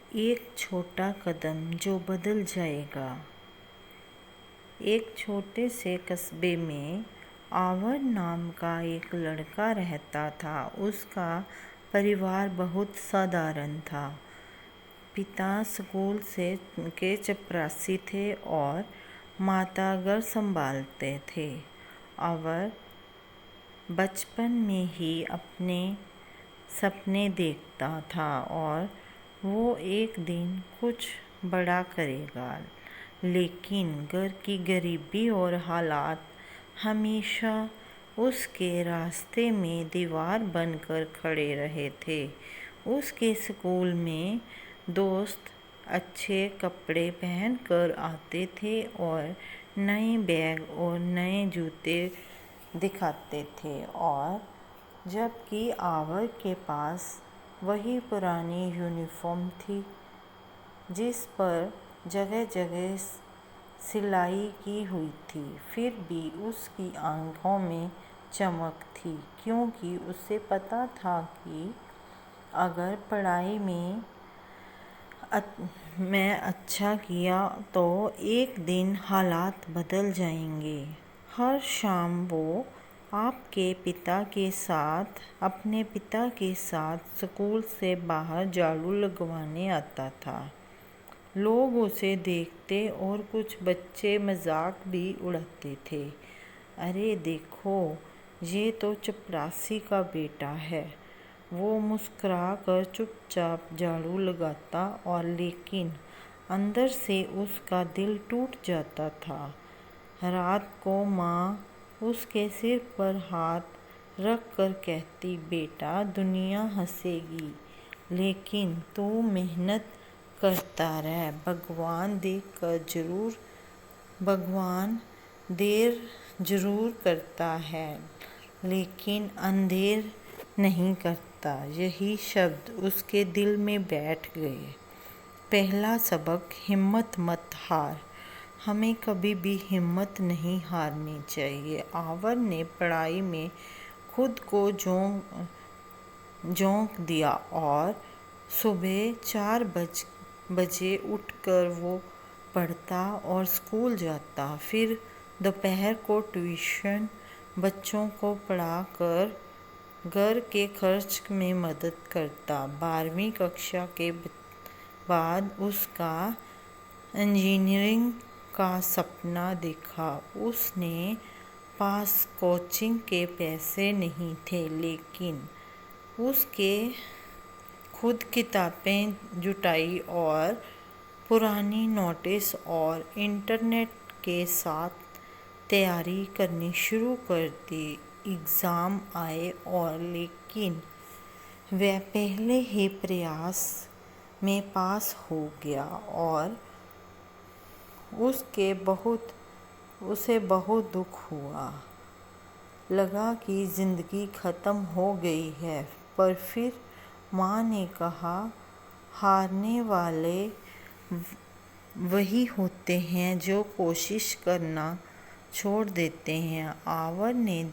एक छोटा कदम जो बदल जाएगा। एक छोटे से कस्बे में आवर नाम का एक लड़का रहता था। उसका परिवार बहुत साधारण था। पिता स्कूल के चपरासी थे और माता घर संभालते थे। आवर बचपन में ही अपने सपने देखता था और वो एक दिन कुछ बड़ा करेगा, लेकिन घर की गरीबी और हालात हमेशा उसके रास्ते में दीवार बनकर खड़े रहे थे। उसके स्कूल में दोस्त अच्छे कपड़े पहनकर आते थे और नए बैग और नए जूते दिखाते थे, और जबकि आवर के पास वही पुरानी यूनिफॉर्म थी जिस पर जगह जगह सिलाई की हुई थी। फिर भी उसकी आंखों में चमक थी, क्योंकि उसे पता था कि अगर पढ़ाई में मैं अच्छा किया तो एक दिन हालात बदल जाएंगे। हर शाम वो अपने पिता के साथ स्कूल से बाहर झाड़ू लगवाने आता था। लोग उसे देखते और कुछ बच्चे मजाक भी उड़ाते थे। अरे देखो, ये तो चपरासी का बेटा है। वो मुस्कुरा कर चुपचाप झाड़ू लगाता, और लेकिन अंदर से उसका दिल टूट जाता था। रात को माँ उसके सिर पर हाथ रख कर कहती, बेटा दुनिया हंसेगी, लेकिन तू मेहनत करता रह। भगवान देर जरूर करता है, लेकिन अंधेर नहीं करता। यही शब्द उसके दिल में बैठ गए। पहला सबक, हिम्मत मत हार। हमें कभी भी हिम्मत नहीं हारनी चाहिए। आवर ने पढ़ाई में खुद को झोंक दिया और सुबह 4 बजे उठकर वो पढ़ता और स्कूल जाता। फिर दोपहर को ट्यूशन बच्चों को पढ़ा कर घर के खर्च में मदद करता। 12वीं कक्षा के बाद उसका इंजीनियरिंग का सपना देखा। उसने पास कोचिंग के पैसे नहीं थे, लेकिन उसके खुद किताबें जुटाई और पुरानी नोट्स और इंटरनेट के साथ तैयारी करनी शुरू कर दी। एग्ज़ाम आए और लेकिन वह पहले ही प्रयास में पास हो गया और उसे बहुत दुख हुआ। लगा कि ज़िंदगी ख़त्म हो गई है। पर फिर माँ ने कहा, हारने वाले वही होते हैं जो कोशिश करना छोड़ देते हैं। आवर ने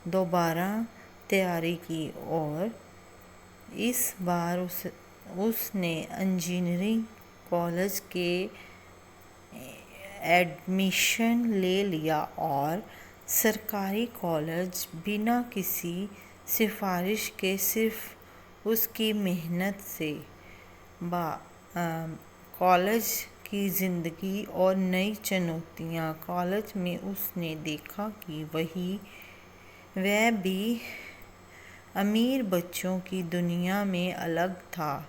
दोबारा तैयारी की और इस बार उसने इंजीनियरिंग कॉलेज के एडमिशन ले लिया, और सरकारी कॉलेज बिना किसी सिफारिश के सिर्फ उसकी मेहनत से। कॉलेज की ज़िंदगी और नई चुनौतियाँ। कॉलेज में उसने देखा कि वह भी अमीर बच्चों की दुनिया में अलग था।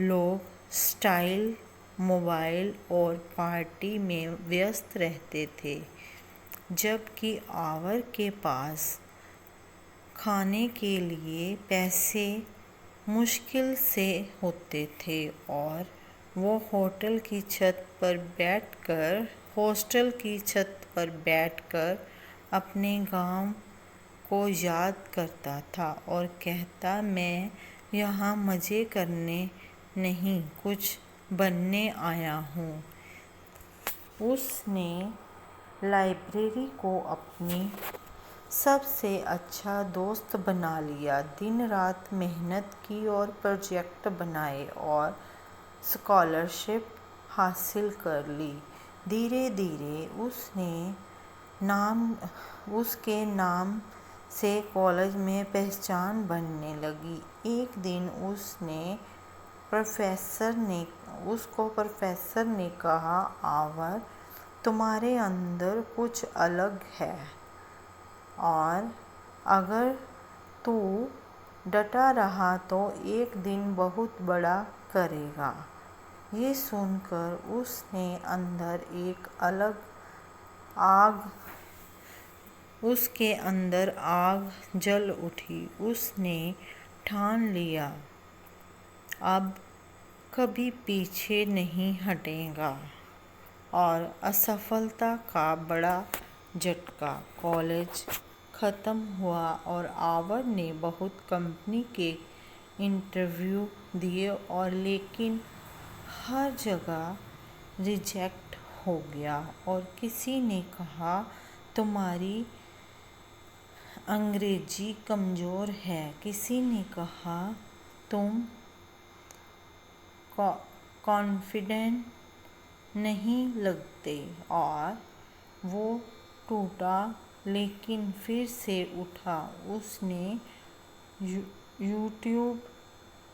लोग स्टाइल, मोबाइल और पार्टी में व्यस्त रहते थे, जबकि आवर के पास खाने के लिए पैसे मुश्किल से होते थे, और वो हॉस्टल की छत पर बैठकर अपने गांव को याद करता था और कहता, मैं यहाँ मज़े करने नहीं, कुछ बनने आया हूँ। उसने लाइब्रेरी को अपनी सबसे अच्छा दोस्त बना लिया। दिन रात मेहनत की और प्रोजेक्ट बनाए, और स्कॉलरशिप हासिल कर ली। धीरे धीरे उसके नाम से कॉलेज में पहचान बनने लगी। एक दिन उसको प्रोफेसर ने कहा, आवर, तुम्हारे अंदर कुछ अलग है और अगर तू डटा रहा तो एक दिन बहुत बड़ा करेगा। ये सुनकर उसके अंदर आग जल उठी। उसने ठान लिया, अब कभी पीछे नहीं हटेगा। और असफलता का बड़ा झटका। कॉलेज ख़त्म हुआ और आवर ने बहुत कंपनी के इंटरव्यू दिए और लेकिन हर जगह रिजेक्ट हो गया। और किसी ने कहा, तुम्हारी अंग्रेजी कमज़ोर है। किसी ने कहा, तुम कॉन्फिडेंट नहीं लगते। और वो टूटा लेकिन फिर से उठा। उसने यूट्यूब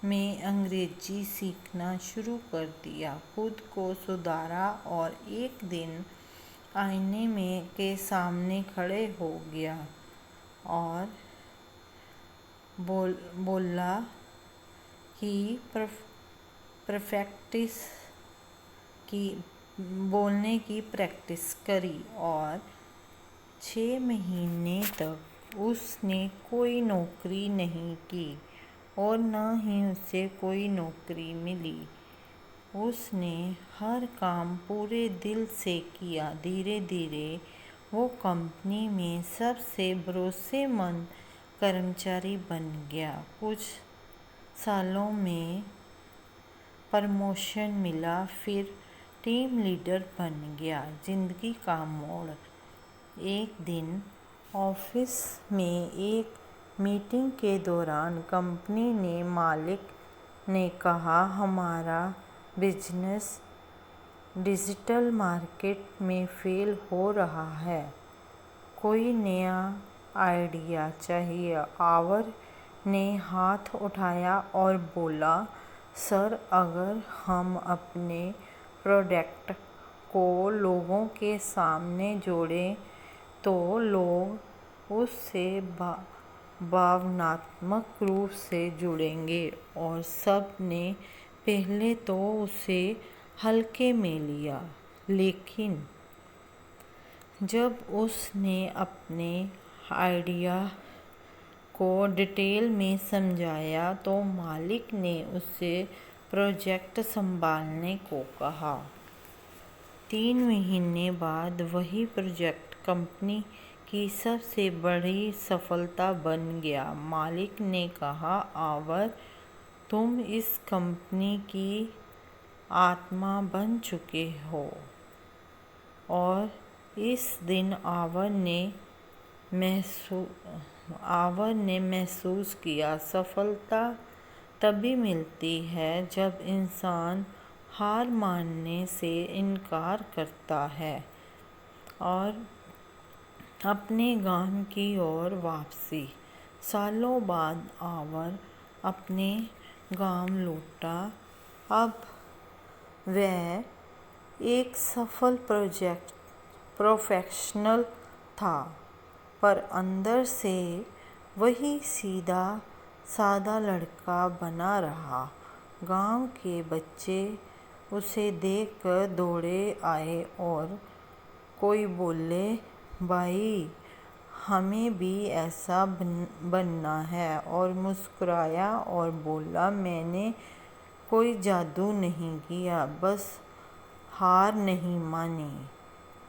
में अंग्रेजी सीखना शुरू कर दिया, खुद को सुधारा और एक दिन आईने के सामने खड़े हो गया और बोला कि बोलने की प्रैक्टिस करी। और 6 महीने तक उसने कोई नौकरी नहीं की और न ही उसे कोई नौकरी मिली। उसने हर काम पूरे दिल से किया। धीरे धीरे वो कंपनी में सबसे भरोसेमंद कर्मचारी बन गया। कुछ सालों में प्रमोशन मिला, फिर टीम लीडर बन गया। जिंदगी का मोड़। एक दिन ऑफिस में एक मीटिंग के दौरान कंपनी ने मालिक ने कहा, हमारा बिजनेस डिजिटल मार्केट में फेल हो रहा है, कोई नया आइडिया चाहिए। आवर ने हाथ उठाया और बोला, सर, अगर हम अपने प्रोडक्ट को लोगों के सामने जोड़ें तो लोग उससे भावनात्मक रूप से जुड़ेंगे। और सब ने पहले तो उसे हल्के में लिया, लेकिन जब उसने अपने आइडिया को डिटेल में समझाया तो मालिक ने उसे प्रोजेक्ट संभालने को कहा। 3 महीने बाद वही प्रोजेक्ट कंपनी की सबसे बड़ी सफलता बन गया। मालिक ने कहा, आवर, तुम इस कंपनी की आत्मा बन चुके हो। और इस दिन आवर ने महसूस किया, सफलता तभी मिलती है जब इंसान हार मानने से इनकार करता है और अपने गांव की ओर वापसी। सालों बाद आवर अपने गांव लौटा। अब वह एक सफल प्रोफेशनल था, पर अंदर से वही सीधा साधा लड़का बना रहा। गांव के बच्चे उसे देखकर दौड़े आए और कोई बोले, भाई, हमें भी ऐसा बनना है। और मुस्कुराया और बोला, मैंने कोई जादू नहीं किया, बस हार नहीं मानी।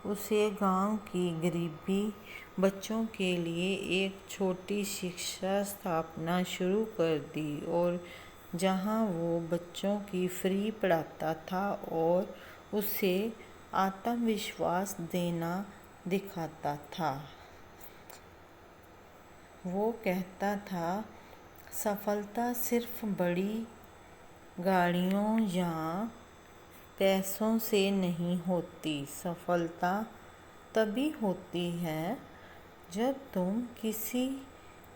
उसे गांव की गरीबी बच्चों के लिए एक छोटी शिक्षा स्थापना शुरू कर दी और जहां वो बच्चों की फ्री पढ़ाता था और उसे आत्मविश्वास देना दिखाता था। वो कहता था, सफलता सिर्फ बड़ी गाड़ियों या पैसों से नहीं होती। सफलता तभी होती है जब तुम किसी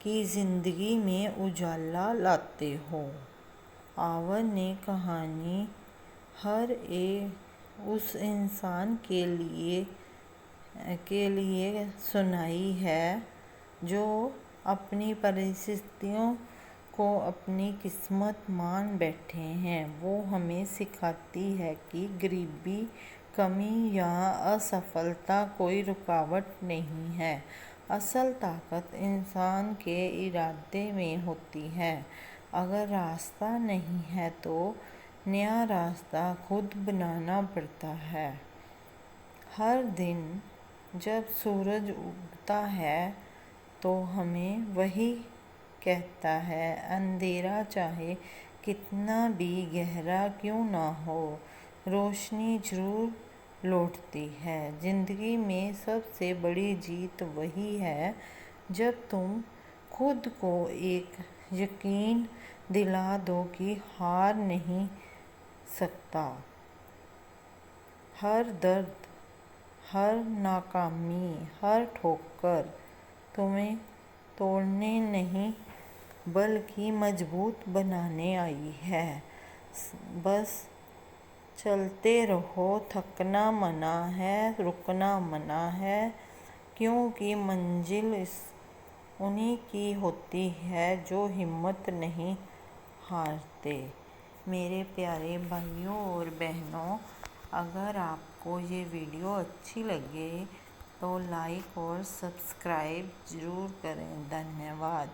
की जिंदगी में उजाला लाते हो। आवर ने कहानी हर एक उस इंसान के लिए सुनाई है जो अपनी परिस्थितियों को अपनी किस्मत मान बैठे हैं। वो हमें सिखाती है कि गरीबी, कमी या असफलता कोई रुकावट नहीं है। असल ताकत इंसान के इरादे में होती है। अगर रास्ता नहीं है तो नया रास्ता खुद बनाना पड़ता है। हर दिन जब सूरज उगता है तो हमें वही कहता है, अंधेरा चाहे कितना भी गहरा क्यों ना हो, रोशनी जरूर लौटती है। जिंदगी में सबसे बड़ी जीत वही है जब तुम खुद को एक यकीन दिला दो कि हार नहीं सकता। हर दर्द, हर नाकामी, हर ठोकर तुम्हें तोड़ने नहीं बल्कि मजबूत बनाने आई है। बस चलते रहो, थकना मना है, रुकना मना है, क्योंकि मंजिल उन्हीं की होती है जो हिम्मत नहीं हारते। मेरे प्यारे भाइयों और बहनों, अगर आपको ये वीडियो अच्छी लगे तो लाइक और सब्सक्राइब ज़रूर करें। धन्यवाद।